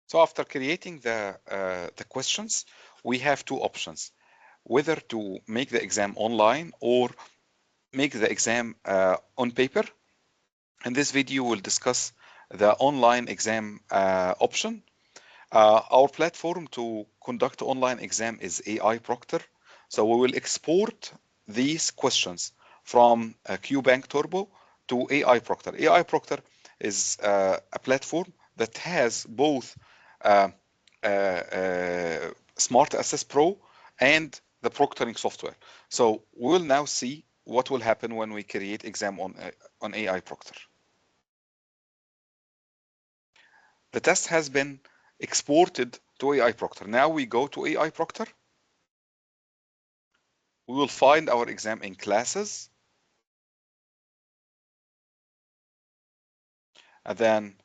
So after creating the questions, we have two options, whether to make the exam online or make the exam on paper. In this video, we'll discuss the online exam option. Our platform to conduct online exam is AI-Proctor. So we will export these questions from QBank Turbo to AI-Proctor. AI-Proctor is a platform that has both uh, SmartAssess Pro and the proctoring software. So we'll now see what will happen when we create exam on AI-Proctor. The test has been exported to AI-Proctor. Now we go to AI-Proctor. We will find our exam in classes. And then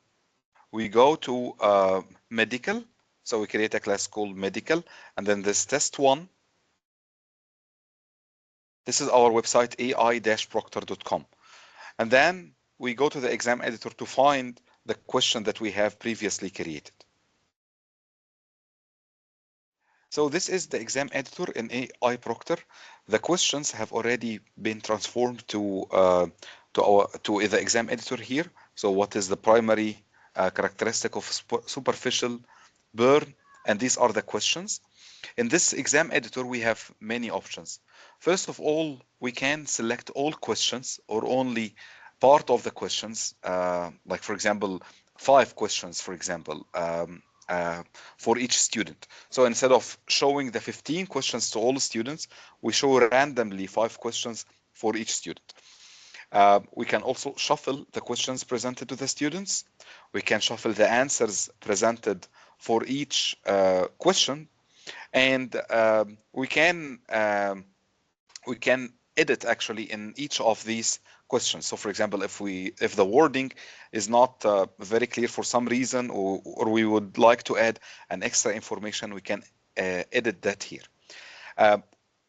we go to medical. So we create a class called medical. And then this test one. This is our website, ai-proctor.com. And then we go to the exam editor to find the question that we have previously created. So this is the exam editor in AI-Proctor. The questions have already been transformed to the exam editor here. So what is the primary characteristic of superficial burn? And these are the questions. In this exam editor, we have many options. First of all, we can select all questions or only part of the questions, like for example, 5 questions, for example, for each student. So instead of showing the 15 questions to all students, we show randomly 5 questions for each student. We can also shuffle the questions presented to the students. We can shuffle the answers presented for each question, and we can edit actually in each of these questions. So for example, if the wording is not very clear for some reason, or we would like to add an extra information, we can edit that here.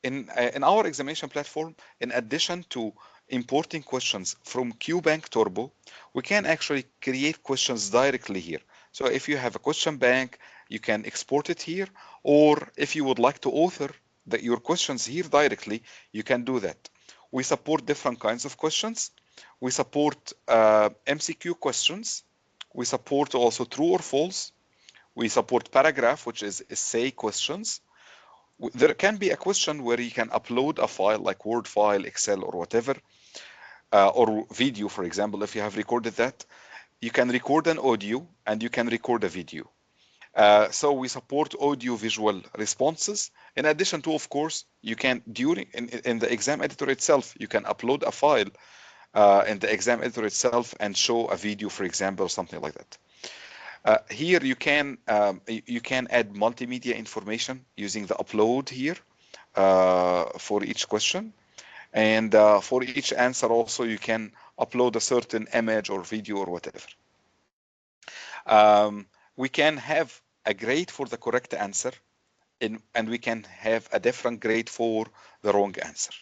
In our examination platform, in addition to importing questions from QBank Turbo, we can actually create questions directly here. So if you have a question bank, you can export it here, or if you would like to author your questions here directly, you can do that. We support different kinds of questions. We support MCQ questions. We support also true or false. We support paragraph, which is essay questions. There can be a question where you can upload a file like Word file, Excel, or whatever, or video, for example. If you have recorded that, you can record an audio and you can record a video. So we support audio visual responses. In addition to, of course, you can, in the exam editor itself, you can upload a file in the exam editor itself and show a video, for example, or something like that. Here you can add multimedia information using the upload here for each question, and for each answer also you can upload a certain image or video or whatever. We can have a grade for the correct answer, and we can have a different grade for the wrong answer.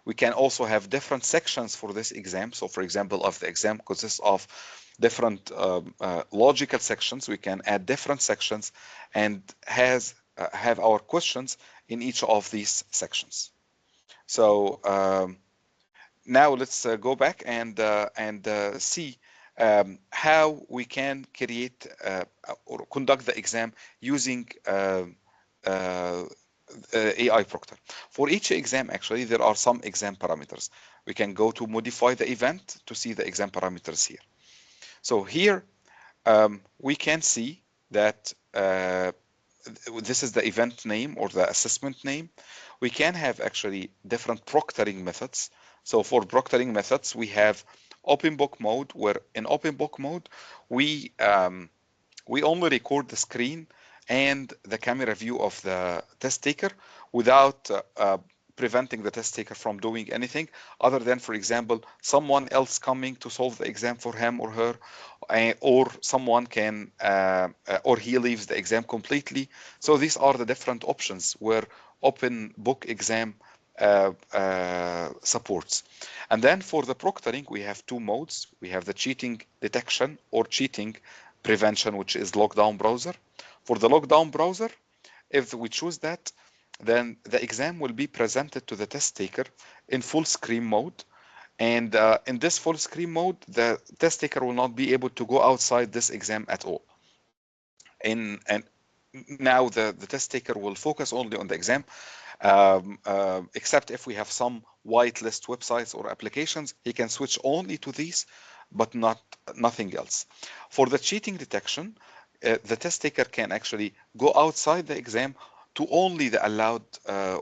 We can also have different sections for this exam. So for example, if the exam consists of different logical sections, we can add different sections and have our questions in each of these sections. So now let's go back and see how we can create or conduct the exam using AI-Proctor. For each exam, actually, there are some exam parameters. We can go to modify the event to see the exam parameters here. So here we can see that this is the event name or the assessment name. We can have actually different proctoring methods. So for proctoring methods, we have open book mode, where in open book mode, we only record the screen and the camera view of the test taker without preventing the test taker from doing anything other than, for example, someone else coming to solve the exam for him or her, or someone can, or he leaves the exam completely. So these are the different options where open book exam supports. And then for the proctoring, we have two modes. We have the cheating detection or cheating prevention, which is lockdown browser. For the lockdown browser, if we choose that, then the exam will be presented to the test taker in full screen mode. And in this full screen mode, the test taker will not be able to go outside this exam at all. And now the test taker will focus only on the exam, except if we have some whitelist websites or applications, he can switch only to these, but nothing else. For the cheating detection, the test taker can actually go outside the exam to only the allowed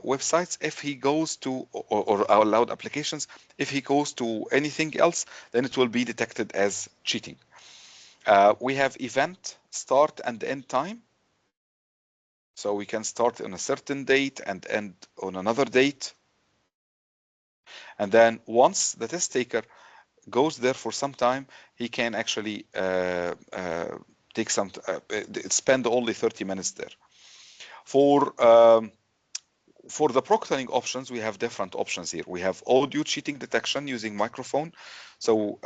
websites. If he goes to, or allowed applications, if he goes to anything else, then it will be detected as cheating. We have event start and end time. So we can start on a certain date and end on another date. And then once the test taker goes there for some time, he can actually take spend only 30 minutes there. For the proctoring options, we have different options here. We have audio cheating detection using microphone. So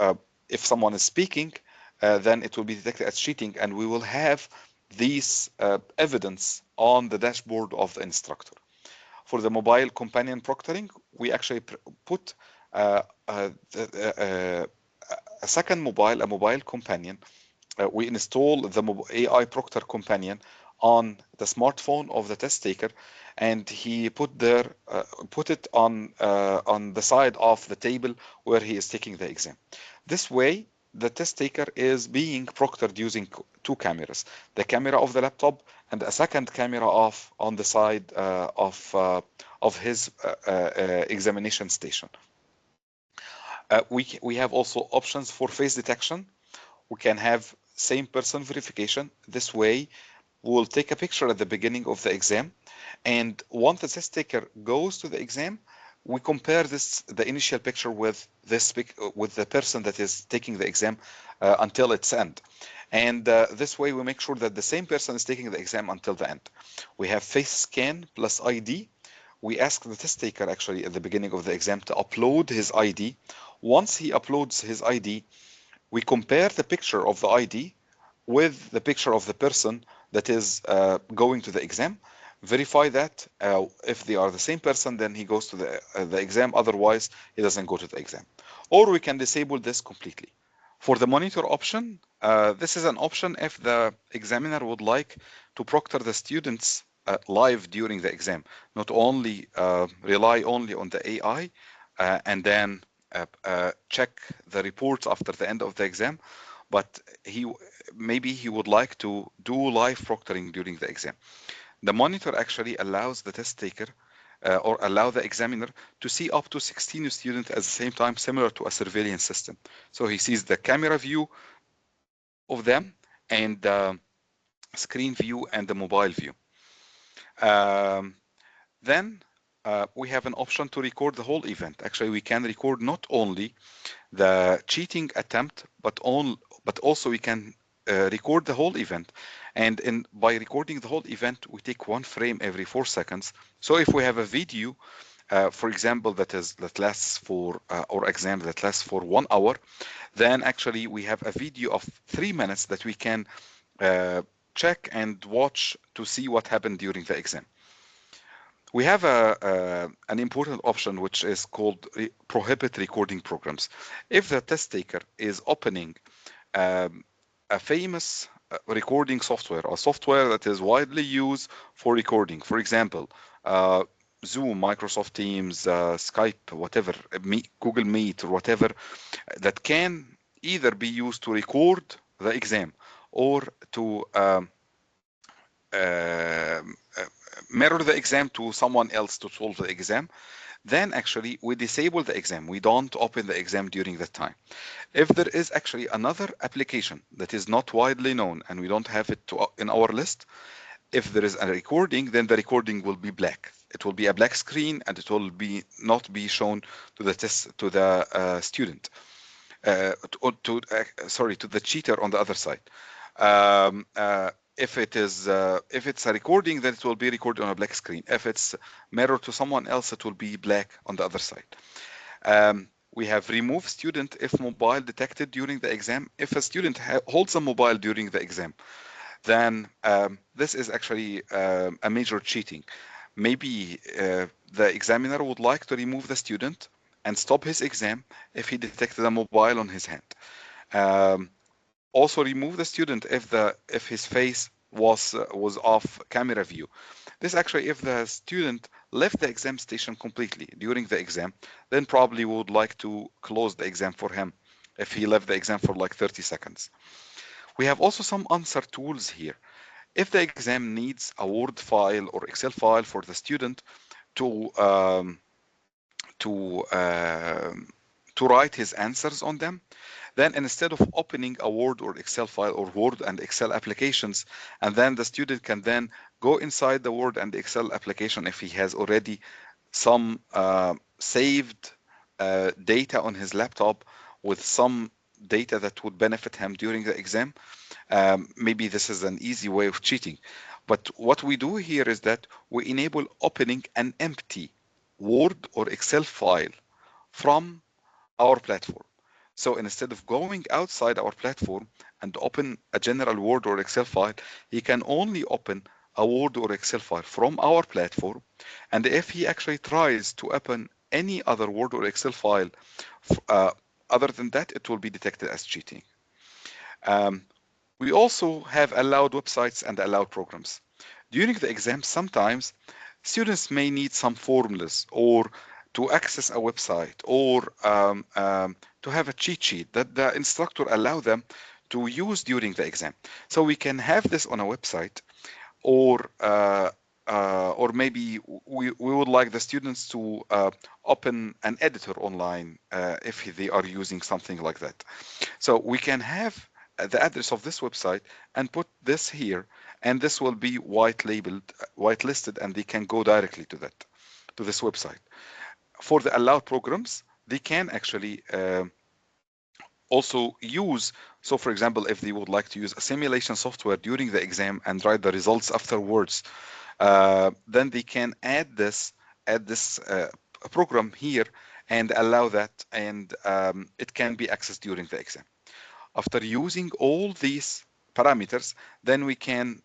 if someone is speaking, then it will be detected as cheating, and we will have these evidence on the dashboard of the instructor. For the mobile companion proctoring, we actually put a second a mobile companion. We install the AI-Proctor companion on the smartphone of the test taker, and he put it on the side of the table where he is taking the exam. This way, the test taker is being proctored using two cameras, the camera of the laptop and a second camera on the side of his examination station. We have also options for face detection. We can have same person verification. This way, we'll take a picture at the beginning of the exam, and once the test taker goes to the exam, we compare the initial picture with the person that is taking the exam until its end. And this way we make sure that the same person is taking the exam until the end. We have face scan plus ID. We ask the test taker actually at the beginning of the exam to upload his ID. Once he uploads his ID, we compare the picture of the ID with the picture of the person that is going to the exam, verify that if they are the same person, then he goes to the exam. Otherwise, he doesn't go to the exam. Or we can disable this completely. For the monitor option, this is an option if the examiner would like to proctor the students live during the exam, not only rely only on the AI and then check the reports after the end of the exam, but maybe he would like to do live proctoring during the exam. The monitor actually allows the test taker or allow the examiner to see up to 16 students at the same time, similar to a surveillance system. So he sees the camera view of them and the screen view and the mobile view. Then we have an option to record the whole event. Actually, we can record not only the cheating attempt, but also we can record the whole event. And by recording the whole event, we take one frame every 4 seconds. So if we have a video, for example, that lasts for or exam that lasts for 1 hour, then actually we have a video of 3 minutes that we can check and watch to see what happened during the exam. We have an important option which is called prohibit recording programs. If the test taker is opening a famous recording software, a software that is widely used for recording, for example, Zoom, Microsoft Teams, Skype, whatever, Google Meet, or whatever, that can either be used to record the exam or to mirror the exam to someone else to solve the exam, then actually we disable the exam. We don't open the exam during that time. If there is actually another application that is not widely known and we don't have it in our list, if there is a recording, then the recording will be black. It will be a black screen and it will not be shown to the student, to the cheater on the other side. If it's a recording, then it will be recorded on a black screen. If it's mirrored to someone else, it will be black on the other side. We have remove student if mobile detected during the exam. If a student holds a mobile during the exam, then this is actually a major cheating. Maybe the examiner would like to remove the student and stop his exam if he detected a mobile on his hand. Um, Also remove the student if his face was off camera view. This actually, if the student left the exam station completely during the exam, then probably we would like to close the exam for him if he left the exam for like 30 seconds. We have also some answer tools here. If the exam needs a Word file or Excel file for the student to um, to um, to write his answers on them, then instead of opening a Word or Excel file or Word and Excel applications, and then the student can then go inside the Word and Excel application if he has already some saved data on his laptop with some data that would benefit him during the exam. Maybe this is an easy way of cheating. But what we do here is that we enable opening an empty Word or Excel file from our platform. So instead of going outside our platform and open a general Word or Excel file, he can only open a Word or Excel file from our platform. And if he actually tries to open any other Word or Excel file uh, other than that, it will be detected as cheating. Um, we also have allowed websites and allowed programs. During the exam, sometimes students may need some formulas or to access a website or to have a cheat sheet that the instructor allow them to use during the exam. So we can have this on a website, or maybe we would like the students to open an editor online if they are using something like that. So we can have the address of this website and put this here, and this will be white labeled, white listed, and they can go directly to that, to this website. For the allowed programs, they can actually also use, so for example, if they would like to use a simulation software during the exam and write the results afterwards, then they can add this program here and allow that, and it can be accessed during the exam. After using all these parameters, then we can,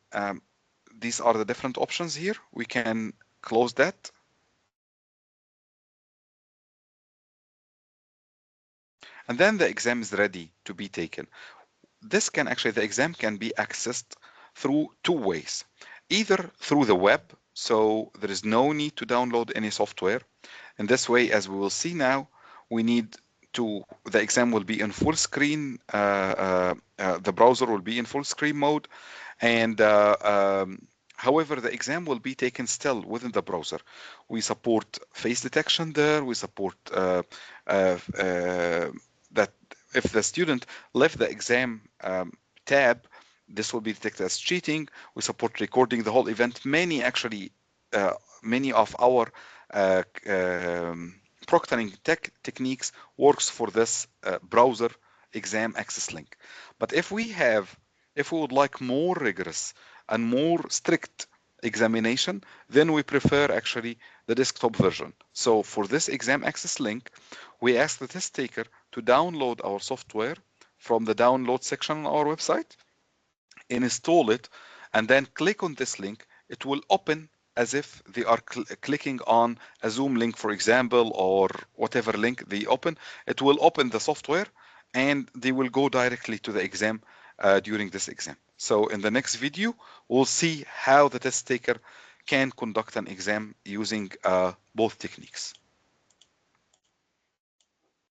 these are the different options here. We can close that. And then the exam is ready to be taken. This can actually, the exam can be accessed through two ways. Either through the web, so there is no need to download any software. In this way, as we will see now, we need to, the exam will be in full screen, the browser will be in full screen mode, and however, the exam will be taken still within the browser. We support face detection there, we support that if the student left the exam tab, this will be detected as cheating. We support recording the whole event. Uh, Many of our proctoring techniques works for this browser exam access link. But if we would like more rigorous and more strict examination, then we prefer actually the desktop version. So for this exam access link, we ask the test taker to download our software from the download section on our website, install it, and then click on this link. It will open as if they are clicking on a Zoom link, for example, or whatever link they open. It will open the software and they will go directly to the exam during this exam. So in the next video, we'll see how the test taker can conduct an exam using both techniques.